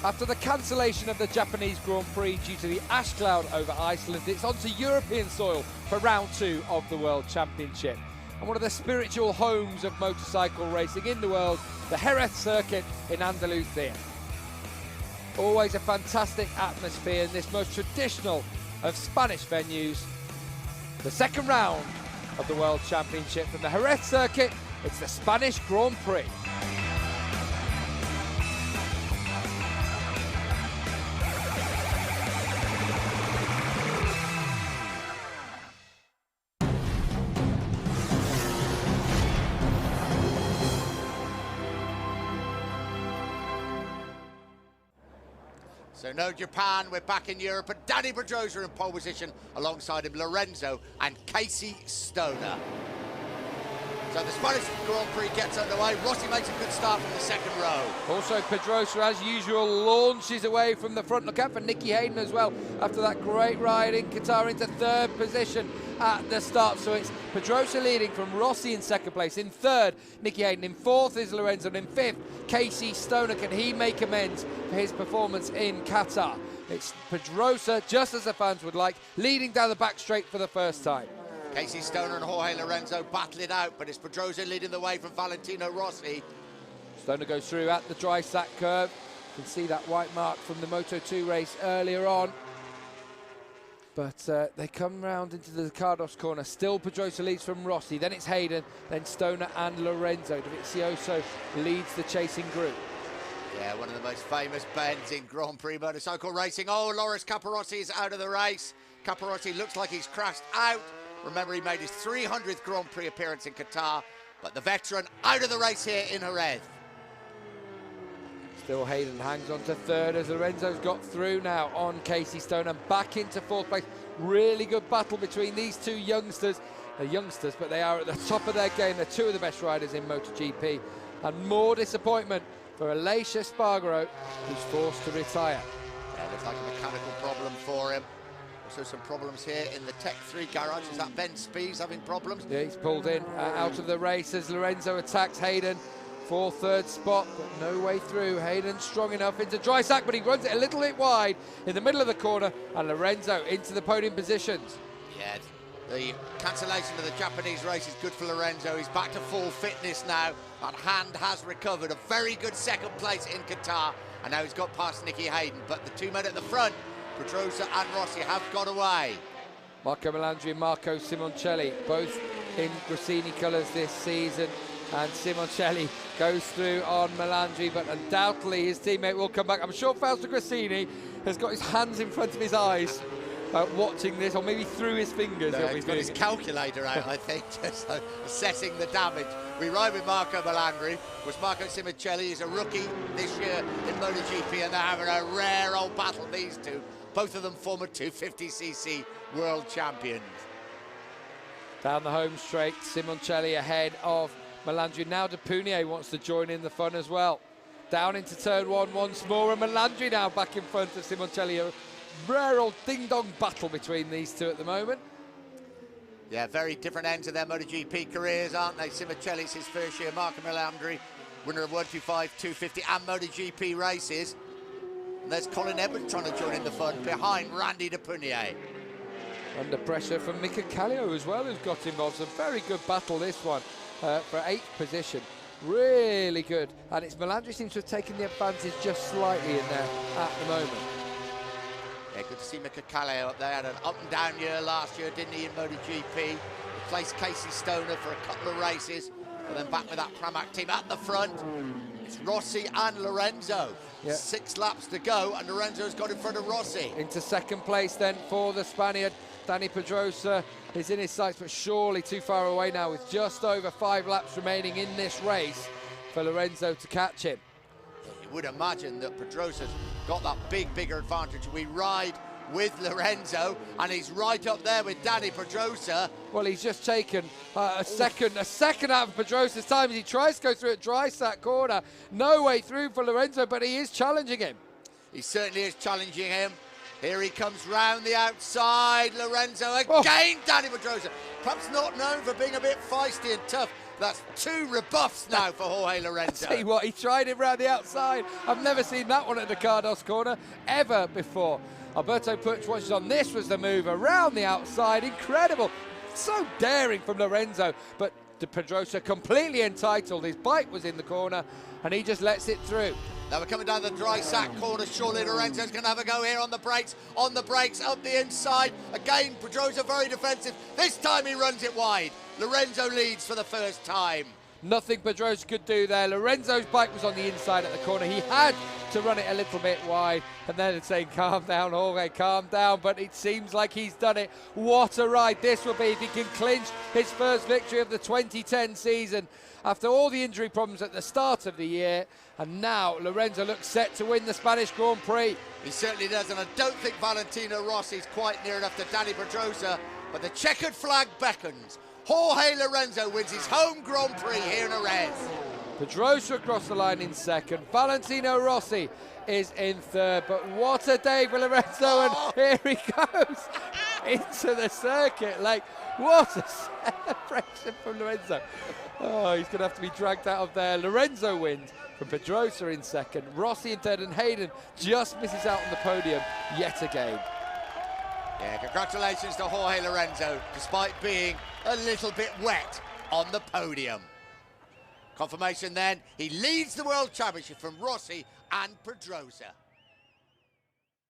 After the cancellation of the Japanese Grand Prix due to the ash cloud over Iceland, it's onto European soil for round 2 of the World Championship. And one of the spiritual homes of motorcycle racing in the world, the Jerez circuit in Andalusia. Always a fantastic atmosphere in this most traditional of Spanish venues. The second round of the World Championship from the Jerez circuit, it's the Spanish Grand Prix. So no Japan, we're back in Europe, and Danny Pedrosa in pole position alongside him, Lorenzo and Casey Stoner. So the Spanish Grand Prix gets underway. Rossi makes a good start from the second row. Also Pedrosa, as usual, launches away from the front. Look out for Nicky Hayden as well, after that great ride in Qatar into third position at the start. So it's Pedrosa leading from Rossi in second place. In third, Nicky Hayden. In fourth is Lorenzo. And in fifth, Casey Stoner. Can he make amends for his performance in Qatar? It's Pedrosa, just as the fans would like, leading down the back straight for the first time. Casey Stoner and Jorge Lorenzo battle it out, but it's Pedrosa leading the way from Valentino Rossi. Stoner goes through at the dry sack curve. You can see that white mark from the Moto2 race earlier on. But they come round into the Cardos corner. Still Pedrosa leads from Rossi. Then it's Hayden, then Stoner and Lorenzo. Dovizioso leads the chasing group. Yeah, one of the most famous bends in Grand Prix motorcycle racing. Oh, Loris Capirossi is out of the race. Capirossi looks like he's crashed out. Remember, he made his 300th Grand Prix appearance in Qatar, but the veteran out of the race here in Jerez. Still Hayden hangs on to third as Lorenzo's got through now on Casey Stoner, back into fourth place. Really good battle between these two youngsters. They're youngsters, but they are at the top of their game. They're two of the best riders in MotoGP. And more disappointment for Aleix Espargaro, who's forced to retire. Yeah, looks like a mechanical problem for him. Also some problems here in the Tech 3 garage. Is that Ben Spies having problems? Yeah, he's pulled in out of the race as Lorenzo attacks Hayden for third spot, but no way through. Hayden strong enough into dry sack, but he runs it a little bit wide in the middle of the corner, and Lorenzo into the podium positions. Yeah, the cancellation of the Japanese race is good for Lorenzo. He's back to full fitness now. That hand has recovered. A very good second place in Qatar, and now he's got past Nicky Hayden. But the two men at the front, Pedrosa and Rossi, have got away. Marco Melandri and Marco Simoncelli, both in Gresini colours this season, and Simoncelli goes through on Melandri, but undoubtedly his teammate will come back. I'm sure Fausto Gresini has got his hands in front of his eyes watching this, or maybe through his fingers. No, he's got his calculator out, I think, just assessing the damage. We ride with Marco Melandri, was Marco Simoncelli. He's a rookie this year in MotoGP, and they're having a rare old battle, these two. Both of them former 250cc world champions. Down the home straight, Simoncelli ahead of Melandri. Now De Punier wants to join in the fun as well. Down into turn one once more, and Melandri now back in front of Simoncelli. A rare old ding-dong battle between these two at the moment. Yeah, very different ends of their MotoGP careers, aren't they? Simoncelli's his first year, Marco Melandri, winner of 125, 250 and MotoGP races. And there's Colin Edwards trying to join in the fun behind Randy De Punier. Under pressure from Mika Kallio as well, who's got involved. So very good battle, this one, for 8th position. Really good. And it's Melandri seems to have taken the advantage just slightly in there at the moment. Yeah, good to see Mika Kallio up there. Had an up and down year last year, didn't he, in MotoGP? Replaced Casey Stoner for a couple of races, and then back with that Pramac team at the front. It's Rossi and Lorenzo. Yep. 6 laps to go, and Lorenzo's got in front of Rossi. Into second place then for the Spaniard. Danny Pedrosa is in his sights, but surely too far away now, with just over 5 laps remaining in this race for Lorenzo to catch him. You would imagine that Pedrosa's got that bigger advantage. We ride with Lorenzo, and he's right up there with Danny Pedrosa. Well, he's just taken a second out of Pedrosa's time as he tries to go through at dry sack corner. No way through for Lorenzo, but he is challenging him. He certainly is challenging him. Here he comes round the outside. Lorenzo again, Danny Pedrosa. Perhaps not known for being a bit feisty and tough. That's 2 rebuffs now for Jorge Lorenzo. See what, he tried it round the outside. I've never seen that one at the Cardos corner ever before. Alberto Puig watches on. This was the move around the outside. Incredible. So daring from Lorenzo, but De Pedrosa completely entitled. His bike was in the corner and he just lets it through. Now we're coming down the dry sack corner. Surely Lorenzo's going to have a go here on the brakes, up the inside. Again, Pedrosa very defensive. This time he runs it wide. Lorenzo leads for the first time. Nothing Pedrosa could do there. Lorenzo's bike was on the inside at the corner. He had to run it a little bit wide, and then it's saying, calm down, Jorge, calm down, but it seems like he's done it. What a ride this will be if he can clinch his first victory of the 2010 season after all the injury problems at the start of the year, and now Lorenzo looks set to win the Spanish Grand Prix. He certainly does, and I don't think Valentino Rossi's quite near enough to Danny Pedrosa, but the checkered flag beckons. Jorge Lorenzo wins his home Grand Prix here in Jerez. Pedrosa across the line in second. Valentino Rossi is in third. But what a day for Lorenzo, and here he goes into the circuit. Like, what a celebration from Lorenzo. Oh, he's going to have to be dragged out of there. Lorenzo wins from Pedrosa in second. Rossi in third, and Hayden just misses out on the podium yet again. Yeah, congratulations to Jorge Lorenzo, despite being a little bit wet on the podium. Confirmation then, he leads the World Championship from Rossi and Pedrosa.